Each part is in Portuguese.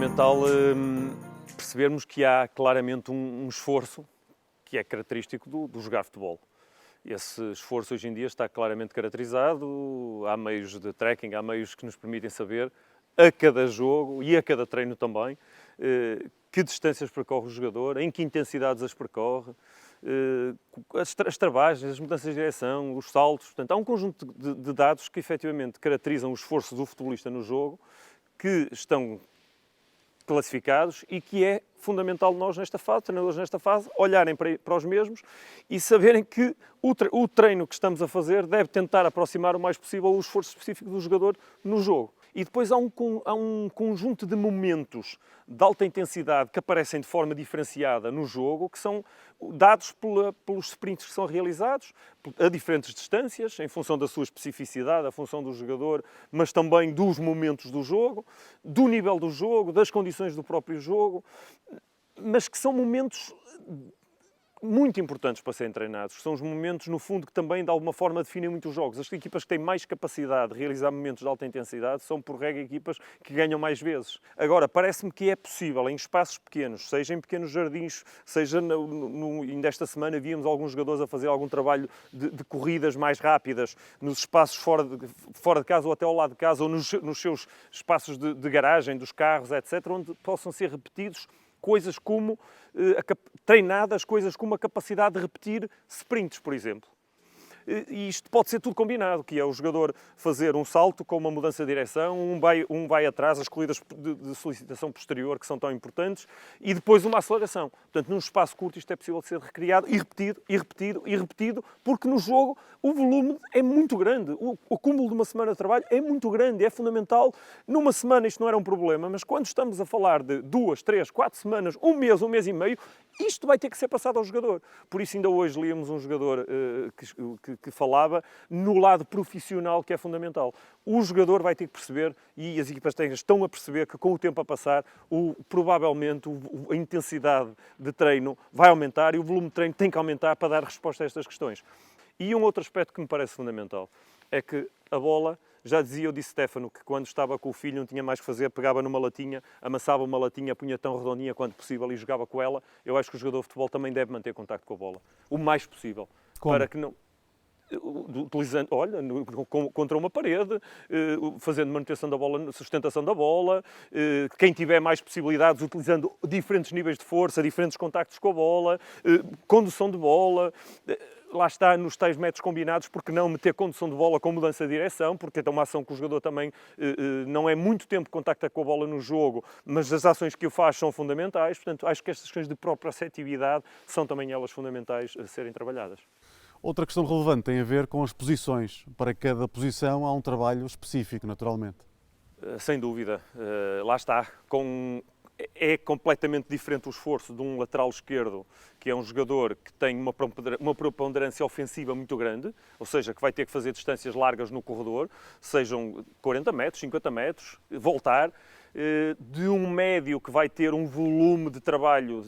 fundamental percebermos que há claramente um esforço que é característico do jogar futebol. Esse esforço hoje em dia está claramente caracterizado, há meios de tracking, há meios que nos permitem saber a cada jogo e a cada treino também que distâncias percorre o jogador, em que intensidades as percorre, as travagens, as mudanças de direção, os saltos. Portanto, há um conjunto de dados que efetivamente caracterizam o esforço do futebolista no jogo, que estão classificados e que é fundamental nós nesta fase, treinadores nesta fase, olharem para os mesmos e saberem que o treino que estamos a fazer deve tentar aproximar o mais possível o esforço específico do jogador no jogo. E depois há um conjunto de momentos de alta intensidade que aparecem de forma diferenciada no jogo, que são dados pelos sprints que são realizados, a diferentes distâncias, em função da sua especificidade, a função do jogador, mas também dos momentos do jogo, do nível do jogo, das condições do próprio jogo, mas que são momentos muito importantes para serem treinados. São os momentos, no fundo, que também, de alguma forma, definem muito os jogos. As equipas que têm mais capacidade de realizar momentos de alta intensidade são, por regra, equipas que ganham mais vezes. Agora, parece-me que é possível, em espaços pequenos, seja em pequenos jardins, seja ainda esta semana víamos alguns jogadores a fazer algum trabalho de corridas mais rápidas nos espaços fora de casa ou até ao lado de casa, ou nos seus espaços de garagem, dos carros, etc., onde possam ser repetidos coisas como treinadas, coisas como a capacidade de repetir sprints, por exemplo. E isto pode ser tudo combinado, que é o jogador fazer um salto com uma mudança de direção, um vai atrás, as corridas de solicitação posterior, que são tão importantes, e depois uma aceleração. Portanto, num espaço curto isto é possível de ser recriado e repetido, e repetido, e repetido, porque no jogo o volume é muito grande. O acúmulo de uma semana de trabalho é muito grande, é fundamental. Numa semana isto não era um problema, mas quando estamos a falar de 2, 3, 4 semanas, um mês e meio, isto vai ter que ser passado ao jogador. Por isso ainda hoje líamos um jogador que falava no lado profissional, que é fundamental. O jogador vai ter que perceber, e as equipas técnicas estão a perceber, que com o tempo a passar, provavelmente a intensidade de treino vai aumentar e o volume de treino tem que aumentar para dar resposta a estas questões. E um outro aspecto que me parece fundamental é que a bola, já dizia o Di Stéfano, que quando estava com o filho não tinha mais que fazer, pegava numa latinha, amassava uma latinha, punha tão redondinha quanto possível e jogava com ela. Eu acho que o jogador de futebol também deve manter contacto com a bola, o mais possível. Como? Para que não... utilizando, contra uma parede, fazendo manutenção da bola, sustentação da bola, quem tiver mais possibilidades, utilizando diferentes níveis de força, diferentes contactos com a bola, condução de bola. Lá está, nos tais métodos combinados, porque não meter condução de bola com mudança de direção, porque é uma ação que o jogador também não é muito tempo contacta com a bola no jogo, mas as ações que o faz são fundamentais. Portanto, acho que estas questões de proprioceptividade são também elas fundamentais a serem trabalhadas. Outra questão relevante tem a ver com as posições. Para cada posição há um trabalho específico, naturalmente. Sem dúvida. Lá está. É completamente diferente o esforço de um lateral esquerdo, que é um jogador que tem uma preponderância ofensiva muito grande, ou seja, que vai ter que fazer distâncias largas no corredor, sejam 40 metros, 50 metros, voltar, de um médio que vai ter um volume de trabalho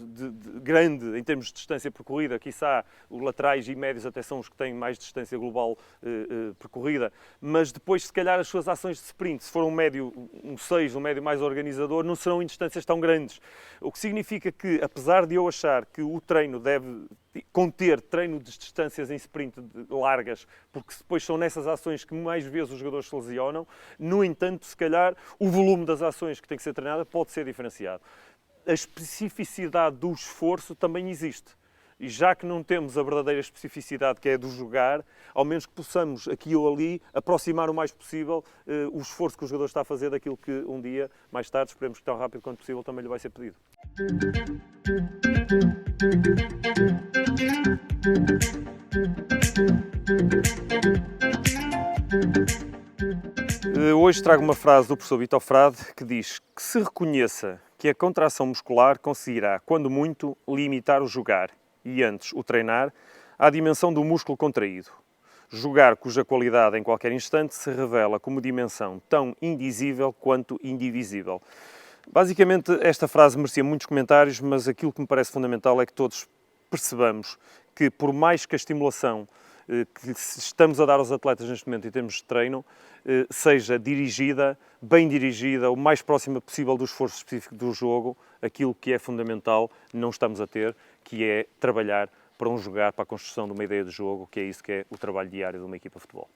grande em termos de distância percorrida, quiçá os laterais e médios até são os que têm mais distância global percorrida, mas depois se calhar as suas ações de sprint, se for um médio, um 6, um médio mais organizador, não serão em distâncias tão grandes. O que significa que, apesar de eu achar que o treino deve conter treino de distâncias em sprint largas, porque depois são nessas ações que mais vezes os jogadores se lesionam, no entanto, se calhar, o volume das ações que tem que ser treinada pode ser diferenciado. A especificidade do esforço também existe. E já que não temos a verdadeira especificidade que é do jogar, ao menos que possamos, aqui ou ali, aproximar o mais possível o esforço que o jogador está a fazer daquilo que um dia, mais tarde, esperemos que tão rápido quanto possível, também lhe vai ser pedido. Hoje trago uma frase do professor Vitor Frade que diz que se reconheça que a contração muscular conseguirá, quando muito, limitar o jogar e antes o treinar à dimensão do músculo contraído. Jogar cuja qualidade em qualquer instante se revela como dimensão tão indizível quanto indivisível. Basicamente, esta frase merecia muitos comentários, mas aquilo que me parece fundamental é que todos percebamos que, por mais que a estimulação que estamos a dar aos atletas neste momento em termos de treino seja dirigida, bem dirigida, o mais próxima possível do esforço específico do jogo, aquilo que é fundamental não estamos a ter, que é trabalhar para um jogar, para a construção de uma ideia de jogo, que é isso que é o trabalho diário de uma equipa de futebol.